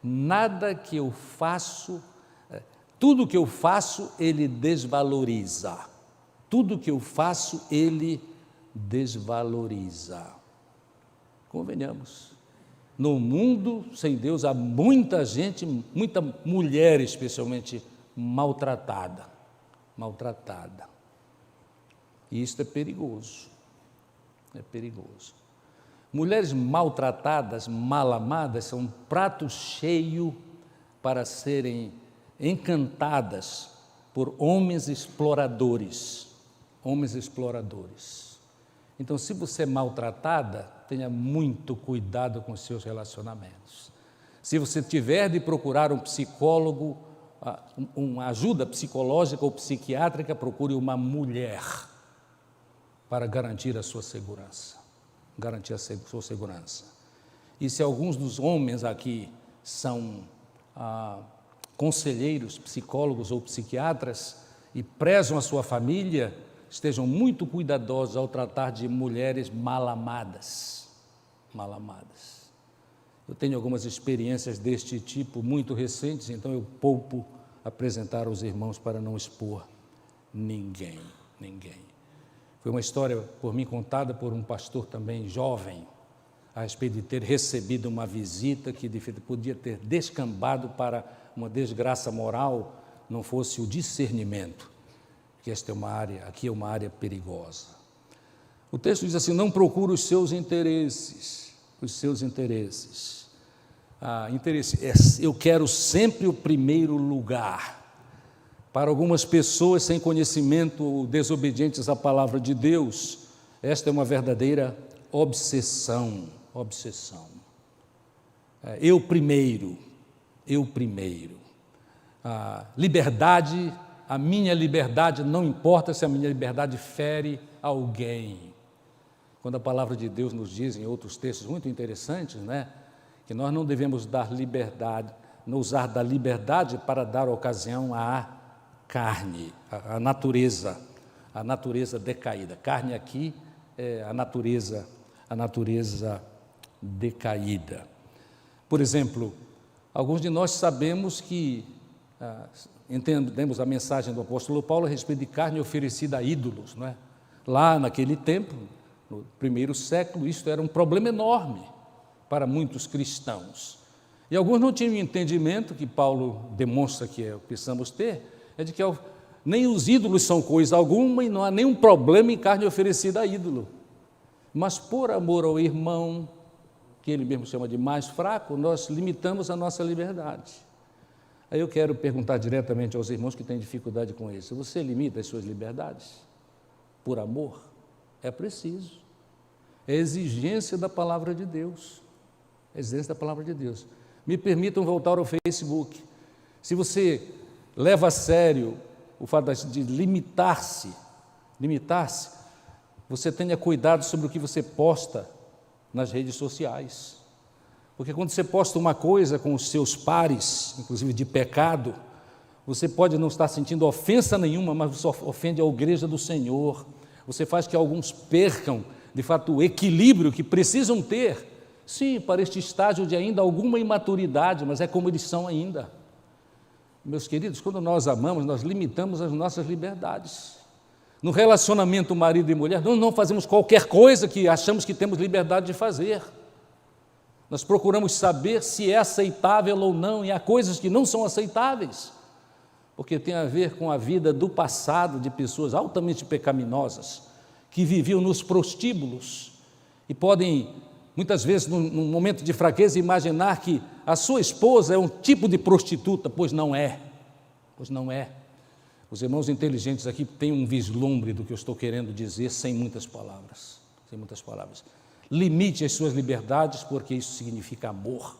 nada que eu faço, tudo que eu faço ele desvaloriza, tudo que eu faço ele desvaloriza. Convenhamos, no mundo sem Deus há muita gente, muita mulher especialmente maltratada, e isso é perigoso, Mulheres maltratadas, mal amadas, são um prato cheio para serem encantadas por homens exploradores. Então, se você é maltratada, tenha muito cuidado com os seus relacionamentos. Se você tiver de procurar um psicólogo, uma ajuda psicológica ou psiquiátrica, procure uma mulher para garantir a sua segurança. E se alguns dos homens aqui são conselheiros, psicólogos ou psiquiatras e prezam a sua família, estejam muito cuidadosos ao tratar de mulheres mal amadas. Eu tenho algumas experiências deste tipo muito recentes, então eu poupo apresentar aos irmãos para não expor ninguém. Foi uma história por mim contada por um pastor também jovem, a respeito de ter recebido uma visita que de fato podia ter descambado para uma desgraça moral, não fosse o discernimento, que aqui é uma área perigosa. O texto diz assim, não procura os seus interesses. Eu quero sempre o primeiro lugar. Para algumas pessoas sem conhecimento ou desobedientes à palavra de Deus, esta é uma verdadeira obsessão. Eu primeiro. Liberdade, a minha liberdade, não importa se a minha liberdade fere alguém. Quando a palavra de Deus nos diz, em outros textos muito interessantes, né, que nós não devemos usar da liberdade para dar ocasião à carne, à natureza a natureza decaída. Carne aqui é a natureza decaída. Por exemplo, alguns de nós sabemos que, entendemos a mensagem do apóstolo Paulo a respeito de carne oferecida a ídolos, não é? Lá naquele tempo, no primeiro século, isso era um problema enorme para muitos cristãos. E alguns não tinham entendimento, que Paulo demonstra que precisamos ter, é de que nem os ídolos são coisa alguma e não há nenhum problema em carne oferecida a ídolo. Mas por amor ao irmão, que ele mesmo chama de mais fraco, nós limitamos a nossa liberdade. Aí eu quero perguntar diretamente aos irmãos que têm dificuldade com isso: você limita as suas liberdades? Por amor? É preciso. É exigência da palavra de Deus. É exigência da palavra de Deus. Me permitam voltar ao Facebook. Se você leva a sério o fato de limitar-se, você tenha cuidado sobre o que você posta nas redes sociais. Porque quando você posta uma coisa com os seus pares, inclusive de pecado, você pode não estar sentindo ofensa nenhuma, mas você ofende a igreja do Senhor. Você faz que alguns percam, de fato, o equilíbrio que precisam ter, sim, para este estágio de ainda alguma imaturidade, mas é como eles são ainda. Meus queridos, quando nós amamos, nós limitamos as nossas liberdades. No relacionamento marido e mulher, nós não fazemos qualquer coisa que achamos que temos liberdade de fazer. Nós procuramos saber se é aceitável ou não, e há coisas que não são aceitáveis, porque tem a ver com a vida do passado de pessoas altamente pecaminosas, que viviam nos prostíbulos e podem, muitas vezes, num momento de fraqueza, imaginar que a sua esposa é um tipo de prostituta, pois não é. Os irmãos inteligentes aqui têm um vislumbre do que eu estou querendo dizer sem muitas palavras. Limite as suas liberdades, porque isso significa amor.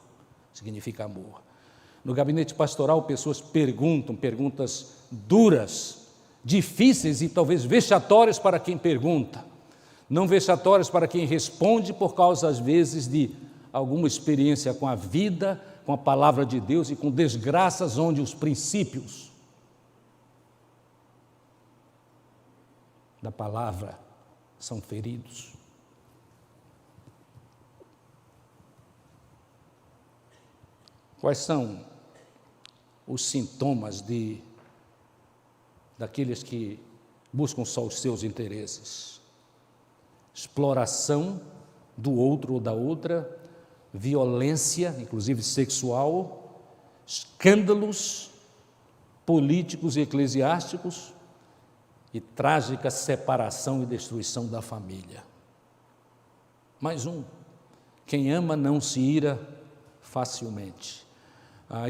No gabinete pastoral, pessoas perguntam perguntas duras, difíceis e talvez vexatórias para quem pergunta, não vexatórias para quem responde, por causa, às vezes, de alguma experiência com a vida, com a palavra de Deus e com desgraças onde os princípios da palavra são feridos. Quais são os sintomas daqueles que buscam só os seus interesses? Exploração do outro ou da outra, violência, inclusive sexual, escândalos políticos e eclesiásticos e trágica separação e destruição da família. Mais um: quem ama não se ira facilmente.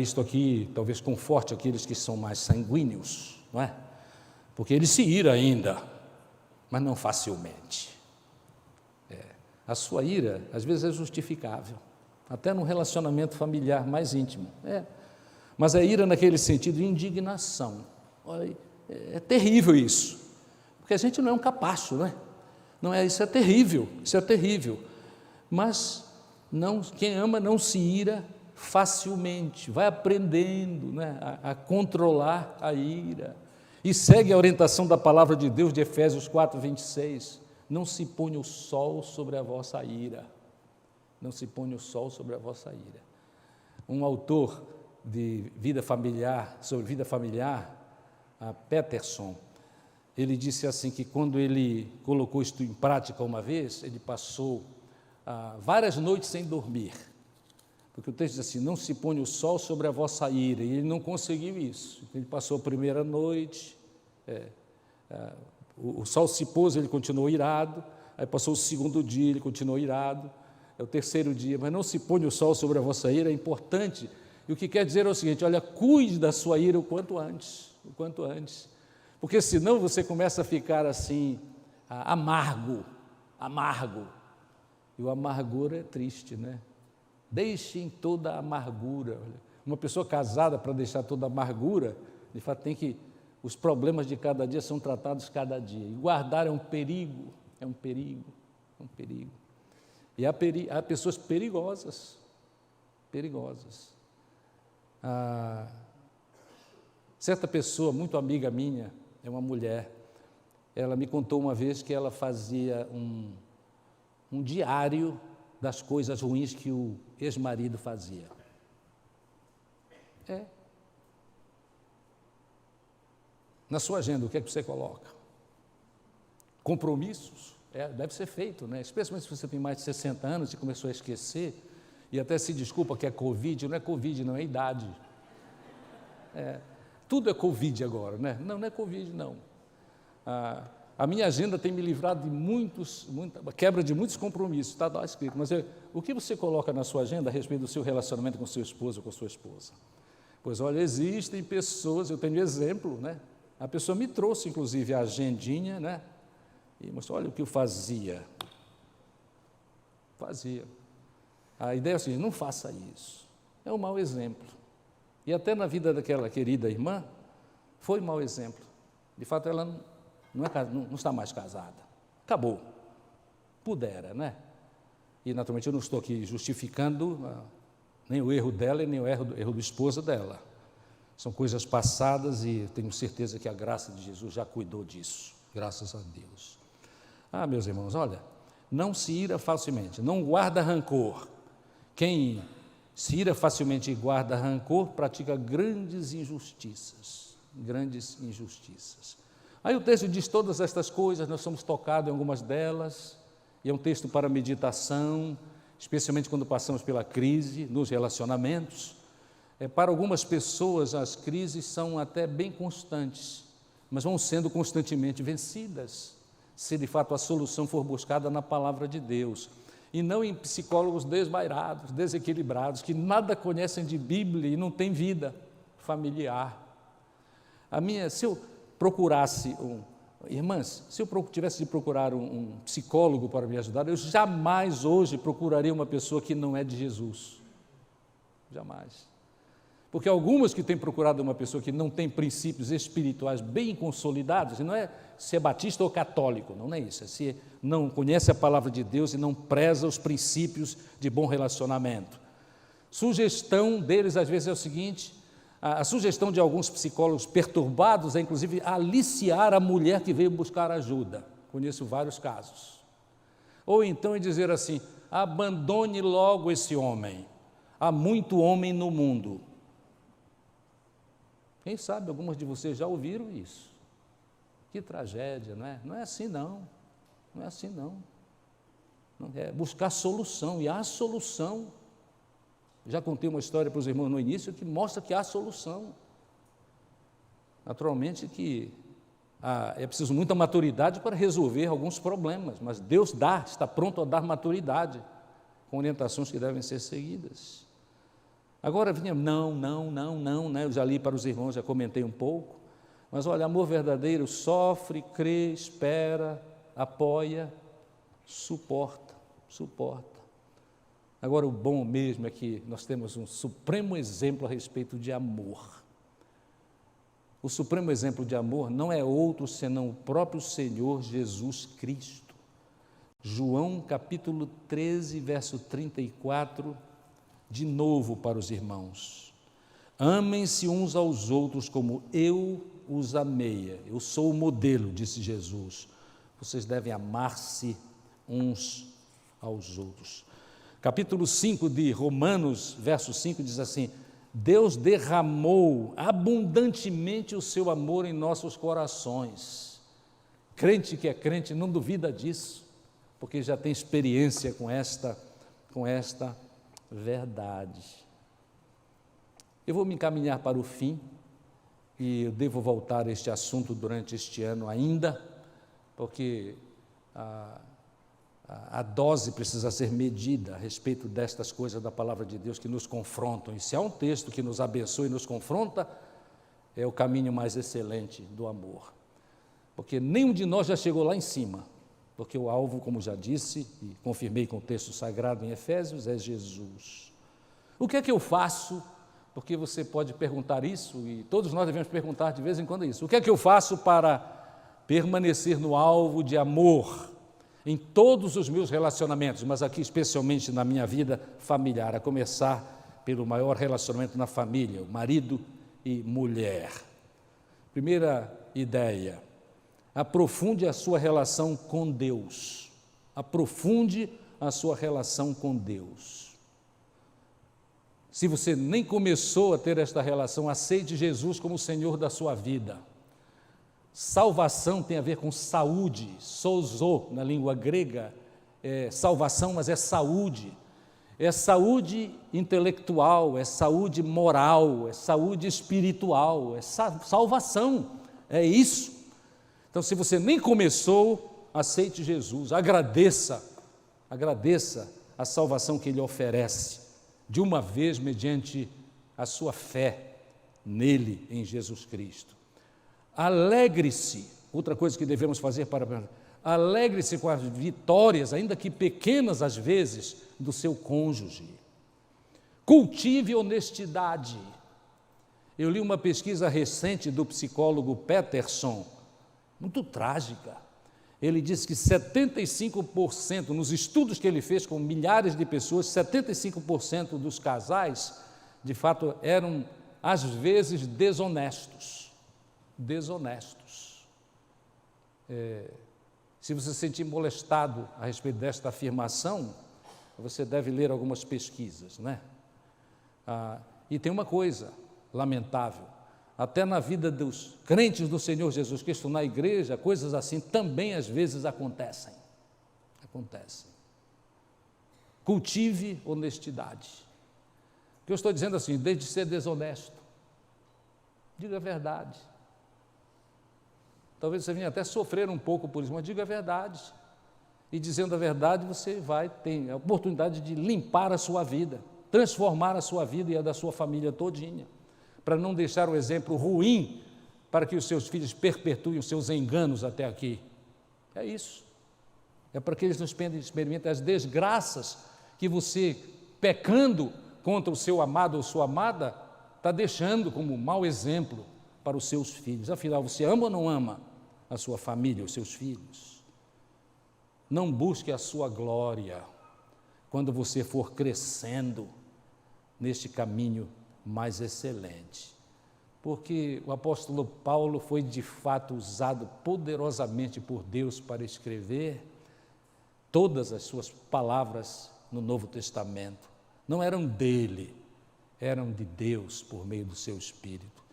Isto aqui talvez conforte aqueles que são mais sanguíneos, não é? Porque ele se ira ainda, mas não facilmente. A sua ira, às vezes, é justificável, até num relacionamento familiar mais íntimo. Mas a ira naquele sentido de indignação. Olha, é terrível isso, porque a gente não é um capacho, não é? Isso é terrível. Mas quem ama não se ira facilmente, vai aprendendo, a controlar a ira, e segue a orientação da palavra de Deus de Efésios 4:26, não se ponha o sol sobre a vossa ira, Um autor de vida familiar, sobre vida familiar, Peterson, ele disse assim, que quando ele colocou isto em prática uma vez, ele passou várias noites sem dormir, porque o texto diz assim, não se põe o sol sobre a vossa ira, e ele não conseguiu isso. Ele passou a primeira noite, o sol se pôs, ele continuou irado, aí passou o segundo dia, ele continuou irado, é o terceiro dia, mas não se põe o sol sobre a vossa ira, é importante, e o que quer dizer é o seguinte, olha, cuide da sua ira o quanto antes, porque senão você começa a ficar assim, amargo, e o amargor é triste, Deixem toda a amargura. Uma pessoa casada, para deixar toda a amargura, de fato os problemas de cada dia são tratados cada dia, e guardar é um perigo. E há pessoas perigosas. Certa pessoa, muito amiga minha, é uma mulher, ela me contou uma vez que ela fazia um diário das coisas ruins que o ex-marido fazia. Na sua agenda, o que é que você coloca? Compromissos? Deve ser feito, né? Especialmente se você tem mais de 60 anos e começou a esquecer, e até se desculpa que é Covid, não é Covid, não, é idade. Tudo é Covid agora, né? Não é Covid, não. A minha agenda tem me livrado de muita quebra de muitos compromissos, está lá escrito. Mas o que você coloca na sua agenda a respeito do seu relacionamento com seu esposo ou com sua esposa? Pois olha, existem pessoas, eu tenho exemplo, né? A pessoa me trouxe, inclusive, a agendinha, né? E mostrou, olha o que eu fazia. A ideia é assim, não faça isso. É um mau exemplo. E até na vida daquela querida irmã, foi um mau exemplo. De fato, ela não está mais casada. Acabou. Pudera, né? E, naturalmente, eu não estou aqui justificando nem o erro dela e nem o erro do esposo dela. São coisas passadas e tenho certeza que a graça de Jesus já cuidou disso. Graças a Deus. Meus irmãos, olha, não se ira facilmente, não guarda rancor. Quem se ira facilmente e guarda rancor, pratica grandes injustiças. Aí o texto diz todas estas coisas, nós somos tocados em algumas delas, e é um texto para meditação, especialmente quando passamos pela crise nos relacionamentos. Para algumas pessoas, as crises são até bem constantes, mas vão sendo constantemente vencidas, se de fato a solução for buscada na palavra de Deus, e não em psicólogos desvairados, desequilibrados, que nada conhecem de Bíblia e não têm vida familiar. Se eu procurasse, irmãs, se eu tivesse de procurar um psicólogo para me ajudar, eu jamais hoje procuraria uma pessoa que não é de Jesus. Jamais. Porque algumas que têm procurado uma pessoa que não tem princípios espirituais bem consolidados, e não é se é batista ou católico, não é isso, é se não conhece a palavra de Deus e não preza os princípios de bom relacionamento. Sugestão deles, às vezes, é o seguinte, a sugestão de alguns psicólogos perturbados é, inclusive, aliciar a mulher que veio buscar ajuda. Conheço vários casos. Ou então dizer assim, abandone logo esse homem, há muito homem no mundo. Quem sabe algumas de vocês já ouviram isso. Que tragédia, não é? Não é assim não. Não é assim não. Não é buscar solução, e há solução. Já contei uma história para os irmãos no início que mostra que há solução. Naturalmente que é preciso muita maturidade para resolver alguns problemas, mas Deus está pronto a dar maturidade, com orientações que devem ser seguidas. Agora vinha, não, né? Eu já li para os irmãos, já comentei um pouco, mas olha, amor verdadeiro sofre, crê, espera, apoia, suporta. Agora o bom mesmo é que nós temos um supremo exemplo a respeito de amor. O supremo exemplo de amor não é outro senão o próprio Senhor Jesus Cristo. João capítulo 13, verso 34, de novo para os irmãos. Amem-se uns aos outros como eu os amei. Eu sou o modelo, disse Jesus. Vocês devem amar-se uns aos outros. Capítulo 5 de Romanos, verso 5, diz assim, Deus derramou abundantemente o seu amor em nossos corações. Crente que é crente não duvida disso, porque já tem experiência com esta verdade. Eu vou me encaminhar para o fim, e eu devo voltar a este assunto durante este ano ainda, porque a dose precisa ser medida a respeito destas coisas da palavra de Deus que nos confrontam, e se há um texto que nos abençoa e nos confronta, é o caminho mais excelente do amor, porque nenhum de nós já chegou lá em cima, porque o alvo, como já disse, e confirmei com o texto sagrado em Efésios, é Jesus. O que é que eu faço? Porque você pode perguntar isso, e todos nós devemos perguntar de vez em quando isso. O que é que eu faço para permanecer no alvo de amor em todos os meus relacionamentos, mas aqui especialmente na minha vida familiar, a começar pelo maior relacionamento na família, o marido e mulher? Primeira ideia, Aprofunde a sua relação com Deus. Aprofunde a sua relação com Deus. Se você nem começou a ter esta relação, aceite Jesus como o Senhor da sua vida. Salvação tem a ver com saúde, sozo, na língua grega, é salvação, mas é saúde intelectual, é saúde moral, é saúde espiritual, é salvação, é isso. Então, se você nem começou, aceite Jesus, agradeça a salvação que Ele oferece, de uma vez mediante a sua fé nele, em Jesus Cristo. Alegre-se, outra coisa que devemos fazer alegre-se com as vitórias, ainda que pequenas às vezes, do seu cônjuge. Cultive honestidade. Eu li uma pesquisa recente do psicólogo Peterson, muito trágica. Ele disse que 75%, nos estudos que ele fez com milhares de pessoas, 75% dos casais, de fato, eram, às vezes, desonestos. Se você se sentir molestado a respeito desta afirmação, você deve ler algumas pesquisas, né? E tem uma coisa lamentável, até na vida dos crentes do Senhor Jesus Cristo, na igreja, coisas assim também às vezes acontecem. Cultive honestidade. O que eu estou dizendo assim, desde ser desonesto, diga a verdade. Talvez você venha até sofrer um pouco por isso, mas diga a verdade. E dizendo a verdade, você vai ter a oportunidade de limpar a sua vida, transformar a sua vida e a da sua família todinha, para não deixar o exemplo ruim para que os seus filhos perpetuem os seus enganos até aqui. É isso. É para que eles não experimentem as desgraças que você, pecando contra o seu amado ou sua amada, está deixando como mau exemplo para os seus filhos. Afinal, você ama ou não ama a sua família, os seus filhos? Não busque a sua glória quando você for crescendo neste caminho mais excelente. Porque o apóstolo Paulo foi de fato usado poderosamente por Deus para escrever todas as suas palavras no Novo Testamento. Não eram dele, eram de Deus por meio do seu Espírito.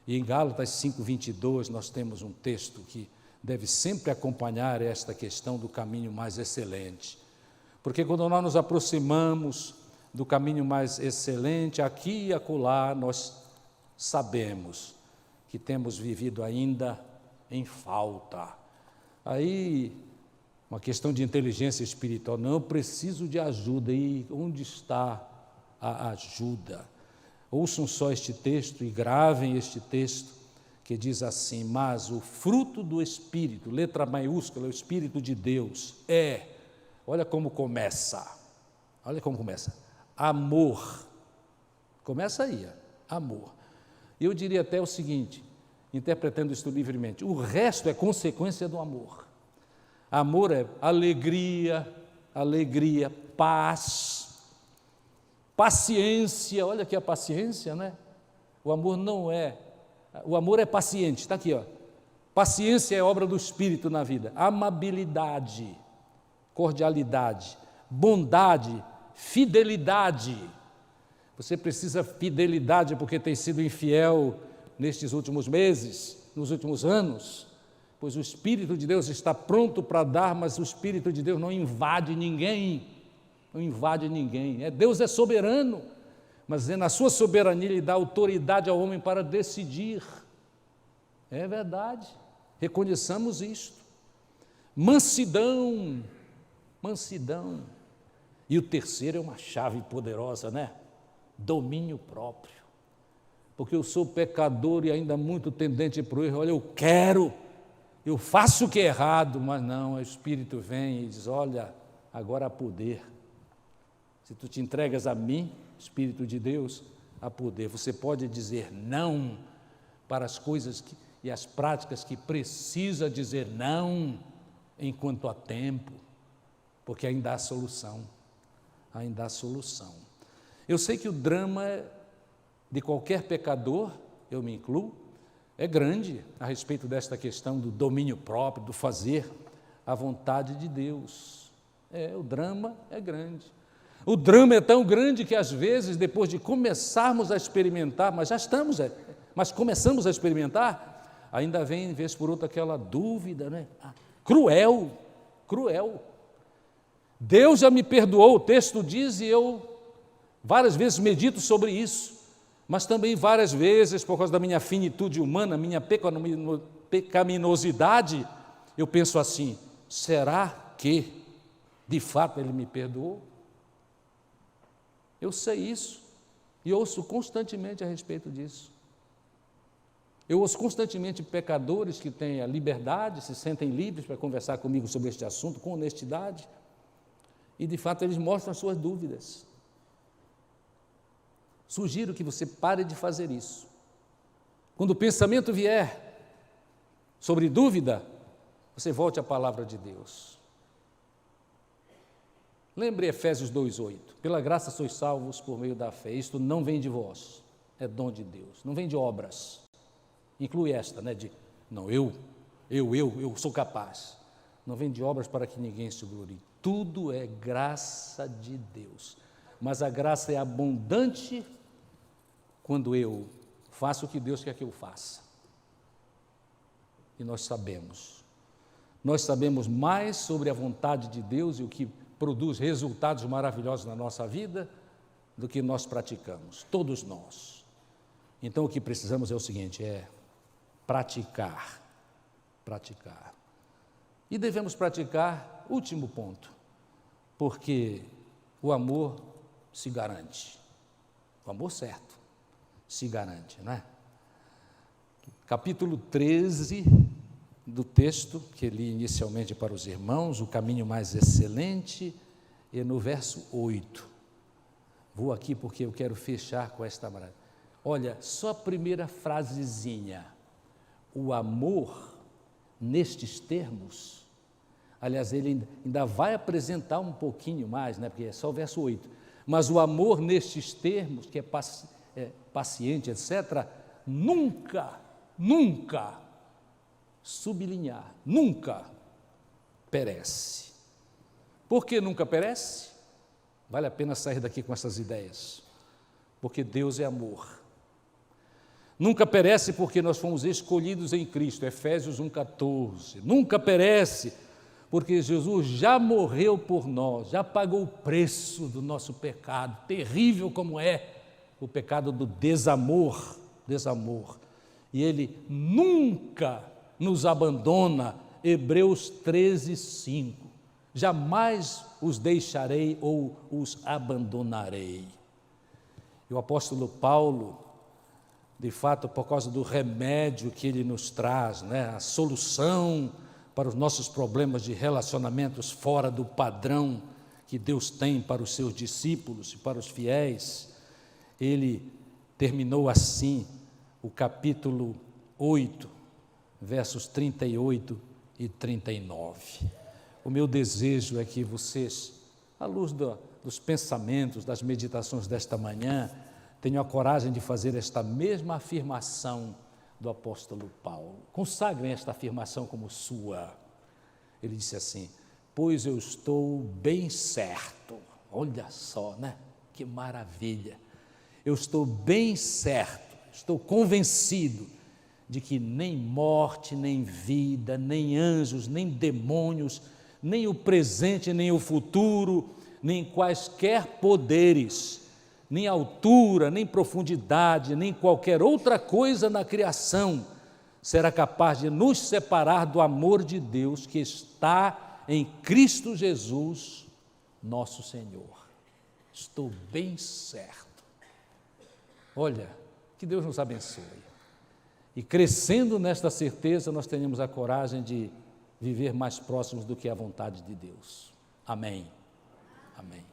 E em Gálatas 5:22 nós temos um texto que deve sempre acompanhar esta questão do caminho mais excelente. Porque quando nós nos aproximamos do caminho mais excelente, aqui e acolá nós sabemos que temos vivido ainda em falta. Aí, uma questão de inteligência espiritual, não, eu preciso de ajuda, e onde está a ajuda? Ouçam só este texto e gravem este texto, que diz assim: mas o fruto do Espírito, letra maiúscula, o Espírito de Deus, olha como começa, amor. Começa aí, amor. Eu diria até o seguinte, interpretando isto livremente, o resto é consequência do amor. Amor é alegria, paz, paciência. Olha aqui a paciência, né? O amor é paciente, está aqui, ó. Paciência é obra do Espírito na vida. Amabilidade, cordialidade, bondade, fidelidade. Você precisa fidelidade porque tem sido infiel nestes últimos meses, nos últimos anos, pois o Espírito de Deus está pronto para dar, mas o Espírito de Deus não invade ninguém, Deus é soberano, mas na sua soberania Ele dá autoridade ao homem para decidir. É verdade, reconheçamos isto. Mansidão. E o terceiro é uma chave poderosa, né? Domínio próprio. Porque eu sou pecador e ainda muito tendente para o erro. Olha, eu faço o que é errado, mas não, o Espírito vem e diz: olha, agora há poder. Se tu te entregas a mim, Espírito de Deus, há poder. Você pode dizer não para as coisas e as práticas que precisa dizer não enquanto há tempo, porque ainda há solução. Eu sei que o drama de qualquer pecador, eu me incluo, é grande a respeito desta questão do domínio próprio, do fazer a vontade de Deus. O drama é grande. O drama é tão grande que às vezes, depois de começarmos a experimentar, mas começamos a experimentar, ainda vem, vez por outra, aquela dúvida, né? Cruel. Deus já me perdoou, o texto diz, e eu várias vezes medito sobre isso, mas também várias vezes, por causa da minha finitude humana, minha pecaminosidade, eu penso assim: será que de fato Ele me perdoou? Eu sei isso e ouço constantemente a respeito disso. Eu ouço constantemente pecadores que têm a liberdade, se sentem livres para conversar comigo sobre este assunto com honestidade, e de fato eles mostram as suas dúvidas. Sugiro que você pare de fazer isso. Quando o pensamento vier sobre dúvida, você volte à palavra de Deus. Lembre Efésios 2:8, pela graça sois salvos por meio da fé, isto não vem de vós, é dom de Deus, não vem de obras, inclui esta, né, eu sou capaz, não vem de obras para que ninguém se glorie, tudo é graça de Deus, mas a graça é abundante quando eu faço o que Deus quer que eu faça, e nós sabemos mais sobre a vontade de Deus e o que produz resultados maravilhosos na nossa vida do que nós praticamos, todos nós. Então o que precisamos é o seguinte, praticar. E devemos praticar, último ponto, porque o amor se garante, o amor certo se garante, não é? Capítulo 13 do texto, que li inicialmente para os irmãos, o caminho mais excelente, e no verso 8. Vou aqui porque eu quero fechar com esta maravilha. Olha, só a primeira frasezinha, o amor nestes termos, aliás, ele ainda vai apresentar um pouquinho mais, né, porque é só o verso 8, mas o amor nestes termos, que é paciente, etc., nunca, sublinhar, nunca perece. Por que nunca perece? Vale a pena sair daqui com essas ideias, porque Deus é amor. Nunca perece porque nós fomos escolhidos em Cristo, Efésios 1,14. Nunca perece porque Jesus já morreu por nós, já pagou o preço do nosso pecado, terrível como é o pecado do desamor, e Ele nunca nos abandona, Hebreus 13:5, jamais os deixarei ou os abandonarei. E o apóstolo Paulo, de fato, por causa do remédio que ele nos traz, né, a solução para os nossos problemas de relacionamentos fora do padrão que Deus tem para os seus discípulos e para os fiéis, ele terminou assim o capítulo 8, versos 38 e 39. O meu desejo é que vocês, à luz dos pensamentos, das meditações desta manhã, tenham a coragem de fazer esta mesma afirmação do apóstolo Paulo. Consagrem esta afirmação como sua. Ele disse assim: pois eu estou bem certo. Olha só, né? Que maravilha. Eu estou bem certo, estou convencido de que nem morte, nem vida, nem anjos, nem demônios, nem o presente, nem o futuro, nem quaisquer poderes, nem altura, nem profundidade, nem qualquer outra coisa na criação será capaz de nos separar do amor de Deus que está em Cristo Jesus, nosso Senhor. Estou bem certo. Olha, que Deus nos abençoe. E crescendo nesta certeza, nós tenhamos a coragem de viver mais próximos do que a vontade de Deus. Amém. Amém.